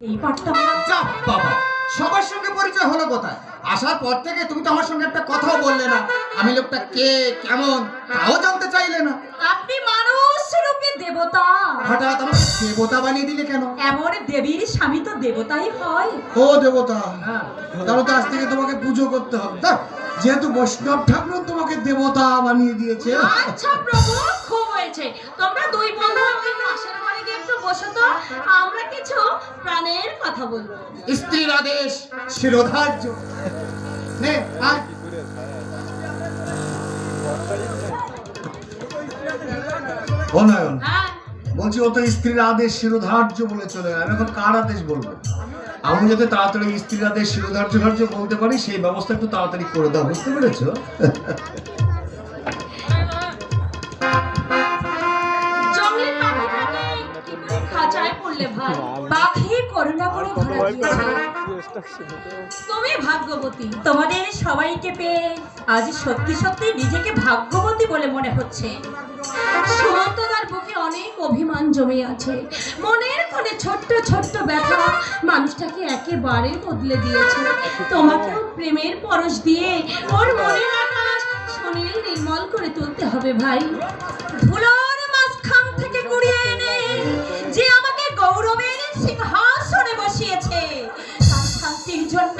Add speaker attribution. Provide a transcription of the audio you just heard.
Speaker 1: এই পারতাম না।
Speaker 2: চাপ বাবা, সবার সঙ্গে পরিচয় হলো কোথায়? আসার পর থেকে তুমি তো আমার সঙ্গে একটা কথাও বললে না। আমি লোকটা কে, কেমন তাও জানতে চাইলে না।
Speaker 1: আপনি মানুষ রূপে দেবতা।
Speaker 2: হঠাৎ আমাকে দেবতা বানিয়ে দিলে কেন?
Speaker 1: এমন দেবীর স্বামী তো দেবতাই হয়।
Speaker 2: ও দেবতা, তাহলে তো আজ থেকে তোমাকে পুজো করতে হবে। তা, যেহেতু বৈষ্ণব ঠাকুর তোমাকে দেবতা বানিয়ে দিয়েছে।
Speaker 1: আচ্ছা প্রভু, খুব হয়েছে। তোমরা দুই বন্ধু ওই পাশের বাড়ি গিয়ে একটু বসো তো, আমরা কিছু প্রাণের কথা বলবো।
Speaker 2: স্ত্রীর আদেশ শিরোধার্য। নে, আয়। ও নয়ন,
Speaker 1: হ্যাঁ,
Speaker 2: বলছি ও তো স্ত্রীর আদেশ শিরোধার্য বলে চলে গেল। আমি এখন কার আদেশ বলবো? আমি যাতে তাড়াতাড়ি স্ত্রীর আদেশ শিরোধার্য বলতে পারি সেই ব্যবস্থা একটু তাড়াতাড়ি করে দাও, বুঝতে পেরেছো?
Speaker 1: জঙ্গলের পাখিটাকে কি করে খাঁচায় পড়লে ভাই? পাখি করুণা করে ধরা দিয়েছে। তুমি ভাগ্যবতী, তোমাদের সবাইকে পেয়ে আজ সত্যি সত্যি নিজেকে ভাগ্যবতী বলে মনে হচ্ছে। সুমন্তদার বুকে অনেক অভিমান জমে আছে, মনের কোণে ছোট্ট ছোট্ট ব্যথা মানুষটাকে একেবারে বদলে দিয়েছে। তোমাকেও প্রেমের পরশ দিয়ে ওর মনের আকাশ সুনীল নির্মল করে তুলতে হবে ভাই। ধুলোর মাঝখান থেকে কুড়িয়ে এনে যে আমাকে গৌরবের সিংহাসনে বসিয়েছে, তার শান্তির জন্য